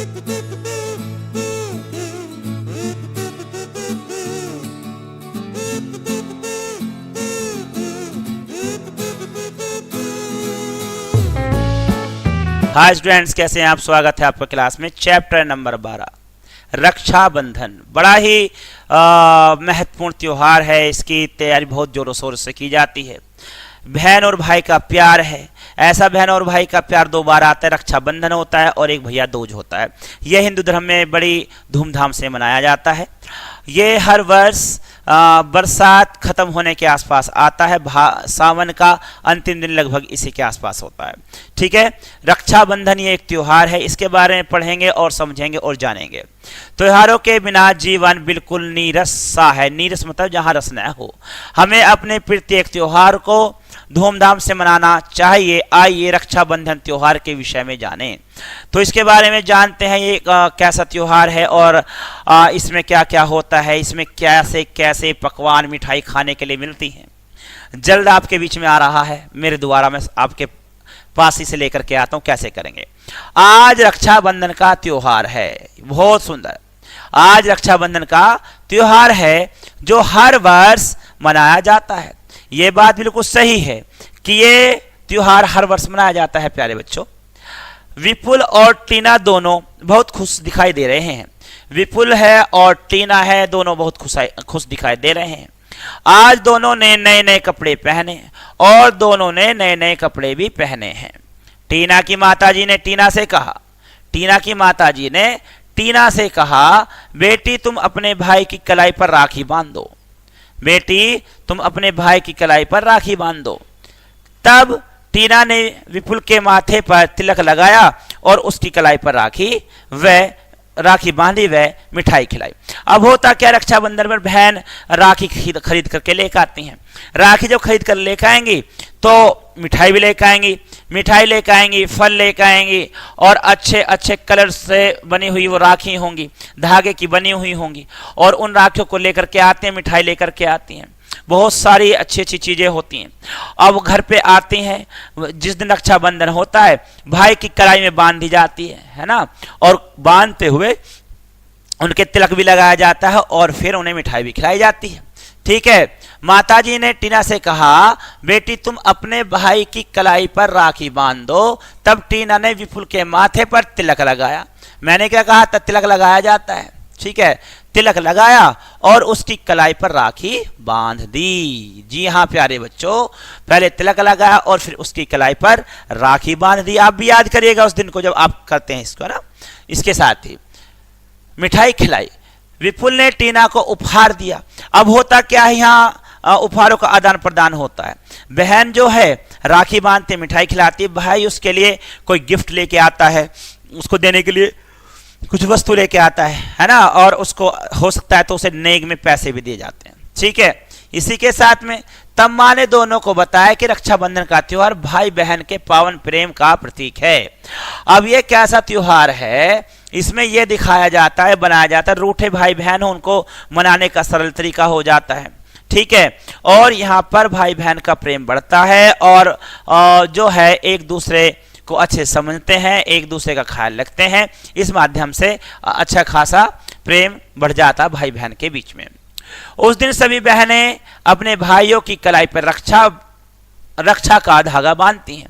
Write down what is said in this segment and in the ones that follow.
Hi students, कैसे हैं आप? स्वागत है आपका क्लास में। Chapter number 12 Rakshabandhan. बड़ा ही महत्वपूर्ण त्योहार है। इसकी तैयारी बहुत जोरों शोरों से की जाती है। बहन और भाई का प्यार है। ऐसा बहन और भाई का प्यार दो बार आता है। रक्षाबंधन होता है और एक भैया दूज होता है। यह हिंदू धर्म में बड़ी धूमधाम से मनाया जाता है। ये हर वर्ष बरसात खत्म होने के आसपास आता है। सावन का अंतिम दिन लगभग इसी के आसपास होता है। ठीक है, रक्षाबंधन ये एक त्योहार है। इसके बारे में पढ़ेंगे और समझेंगे और जानेंगे। त्योहारों के बिना जीवन बिल्कुल नीरस सा है। नीरस मतलब जहां रस न हो। हमें अपने प्रत्येक त्योहार को धूमधाम से मनाना चाहिए। आइए रक्षाबंधन त्योहार के विषय में जानें। तो इसके बारे में जानते हैं ये कैसा त्योहार है और इसमें क्या क्या होता है, इसमें कैसे कैसे पकवान मिठाई खाने के लिए मिलती हैं। जल्द आपके बीच में आ रहा है मेरे द्वारा, मैं आपके पास इसे लेकर के आता हूं। कैसे करेंगे? आज रक्षाबंधन का त्योहार है। बहुत सुंदर। आज रक्षाबंधन का त्योहार है जो हर वर्ष मनाया जाता है। ये बात बिल्कुल सही है कि ये त्योहार हर वर्ष मनाया जाता है। प्यारे बच्चों, विपुल और टीना दोनों बहुत खुश दिखाई दे रहे हैं। विपुल है और टीना है, दोनों बहुत खुश दिखाई दे रहे हैं। आज दोनों ने नए नए कपड़े पहने और दोनों ने नए नए कपड़े भी पहने हैं। टीना की माताजी ने टीना से कहा, बेटी तुम अपने भाई की कलाई पर राखी बांध दो। बेटी तुम अपने भाई की कलाई पर राखी बांध दो। तब टीना ने विपुल के माथे पर तिलक लगाया और उसकी कलाई पर राखी बांधी व मिठाई खिलाई। अब होता क्या, रक्षाबंधन पर बहन राखी खरीद करके लेकर आती हैं। राखी जब खरीद कर लेकर आएंगी तो मिठाई भी लेकर आएंगी। मिठाई लेकर आएंगी, फल लेकर आएंगी और अच्छे अच्छे कलर से बनी हुई वो राखी होंगी, धागे की बनी हुई होंगी। और उन राखियों को लेकर के आते हैं, मिठाई लेकर के आती हैं। बहुत सारी अच्छी अच्छी चीजें होती हैं। अब घर पे आती हैं। जिस दिन रक्षाबंधन होता है भाई की कलाई में बांध दी जाती है ना, और बांधते हुए उनके तिलक भी लगाया जाता है और फिर उन्हें मिठाई भी खिलाई जाती है। ठीक है, माताजी ने टीना से कहा, बेटी तुम अपने भाई की कलाई पर राखी बांध दो। तब टीना ने विपुल के माथे पर तिलक लगाया। मैंने क्या कहा था? तिलक लगाया जाता है। ठीक है, तिलक लगाया और उसकी कलाई पर राखी बांध दी। जी हाँ प्यारे बच्चों, पहले तिलक लगाया और फिर उसकी कलाई पर राखी बांध दी। आप भी याद करिएगा उस दिन को जब आप करते हैं इसको ना। इसके साथ ही मिठाई खिलाई। विपुल ने टीना को उपहार दिया। अब होता क्या है, यहाँ उपहारों का आदान प्रदान होता है। बहन जो है राखी बांधते मिठाई खिलाती है, भाई उसके लिए कोई गिफ्ट लेके आता है, उसको देने के लिए कुछ वस्तु लेके आता है ना, और उसको हो सकता है तो उसे नेग में पैसे भी दिए जाते हैं। ठीक है, इसी के साथ में तब माँ ने दोनों को बताया कि रक्षाबंधन का त्योहार भाई बहन के पावन प्रेम का प्रतीक है। अब ये कैसा त्योहार है? इसमें यह दिखाया जाता है, बनाया जाता है, रूठे भाई बहन हो उनको मनाने का सरल तरीका हो जाता है। ठीक है, और यहाँ पर भाई बहन का प्रेम बढ़ता है और जो है एक दूसरे को अच्छे समझते हैं, एक दूसरे का ख्याल रखते हैं। इस माध्यम से अच्छा खासा प्रेम बढ़ जाता है भाई बहन के बीच में। उस दिन सभी बहनें अपने भाइयों की कलाई पर रक्षा का धागा बांधती हैं।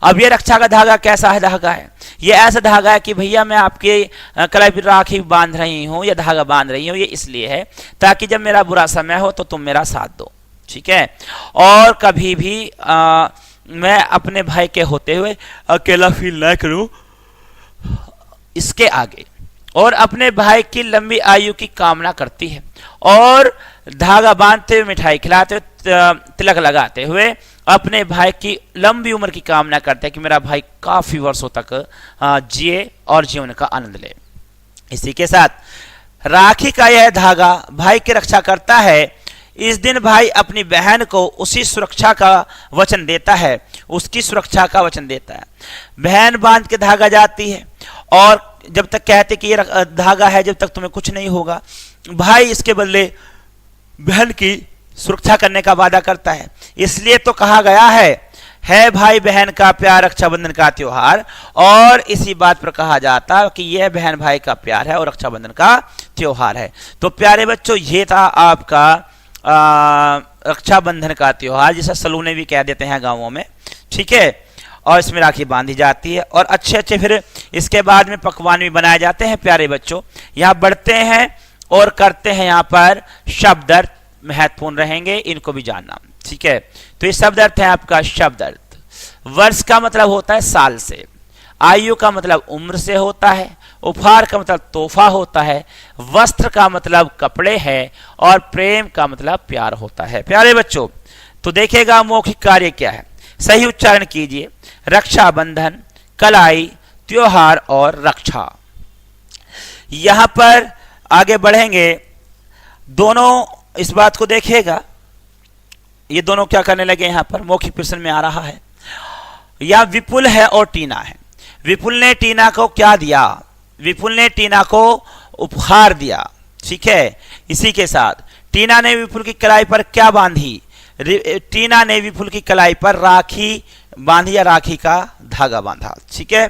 अब ये रक्षा का धागा कैसा है? धागा है ये ऐसा धागा है कि भैया मैं आपके कलाई पर राखी बांध रही हूँ या धागा बांध रही हूँ, ये इसलिए है ताकि जब मेरा बुरा समय हो तो तुम मेरा साथ दो। ठीक है, और कभी भी मैं अपने भाई के होते हुए अकेला फील ना करूं इसके आगे। और अपने भाई की लंबी आयु की कामना करती है और धागा बांधते हुए, मिठाई खिलाते हुए, तिलक लगाते हुए अपने भाई की लंबी उम्र की कामना करते हैं कि मेरा भाई काफी वर्षों तक जिए और जीवन का आनंद ले। इसी के साथ राखी का यह धागा भाई की रक्षा करता है। इस दिन भाई अपनी बहन को उसकी सुरक्षा का वचन देता है। बहन बांध के धागा जाती है और जब तक कहते कि ये धागा है जब तक तुम्हें कुछ नहीं होगा, भाई इसके बदले बहन की सुरक्षा करने का वादा करता है। इसलिए तो कहा गया है, है भाई बहन का प्यार रक्षाबंधन का त्योहार, और इसी बात पर कहा जाता है कि यह बहन भाई का प्यार है और रक्षाबंधन का त्योहार है। तो प्यारे बच्चों, ये था आपका रक्षाबंधन का त्योहार, जिसे सलूने भी कह देते हैं गांवों में, ठीक है। और इसमें राखी बांधी जाती है और अच्छे अच्छे फिर इसके बाद में पकवान भी बनाए जाते हैं। प्यारे बच्चों, यहाँ बढ़ते हैं और करते हैं, यहाँ पर शब्द अर्थ महत्वपूर्ण रहेंगे, इनको भी जानना, ठीक है। तो ये शब्द अर्थ है आपका शब्द अर्थ। वर्ष का मतलब होता है साल से, आयु का मतलब उम्र से होता है, उपहार का मतलब तोहफा होता है, वस्त्र का मतलब कपड़े है, और प्रेम का मतलब प्यार होता है। प्यारे बच्चों, तो देखिएगा मौखिक कार्य क्या है, सही उच्चारण कीजिए। रक्षाबंधन, कलाई, त्योहार और रक्षा। यहां पर आगे बढ़ेंगे, दोनों इस बात को देखिएगा, ये दोनों क्या करने लगे, यहां पर मौखिक प्रश्न में आ रहा है। यह विपुल है और टीना है। विपुल ने टीना को क्या दिया? विपुल ने टीना को उपहार दिया, ठीक है। इसी के साथ टीना ने विपुल की कलाई पर क्या बांधी? टीना ने विपुल की कलाई पर राखी बांधी या राखी का धागा बांधा, ठीक है।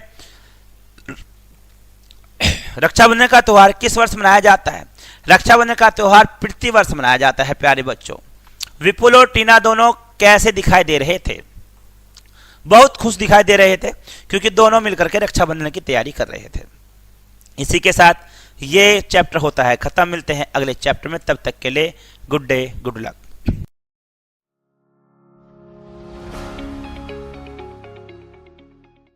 रक्षाबंधन का त्योहार किस वर्ष मनाया जाता है? रक्षाबंधन का त्योहार प्रति वर्ष मनाया जाता है। प्यारे बच्चों, विपुल और टीना दोनों कैसे दिखाई दे रहे थे? बहुत खुश दिखाई दे रहे थे, क्योंकि दोनों मिलकर के रक्षाबंधन की तैयारी कर रहे थे। इसी के साथ ये चैप्टर होता है खत्म। मिलते हैं अगले चैप्टर में, तब तक के लिए गुड डे, गुड लक।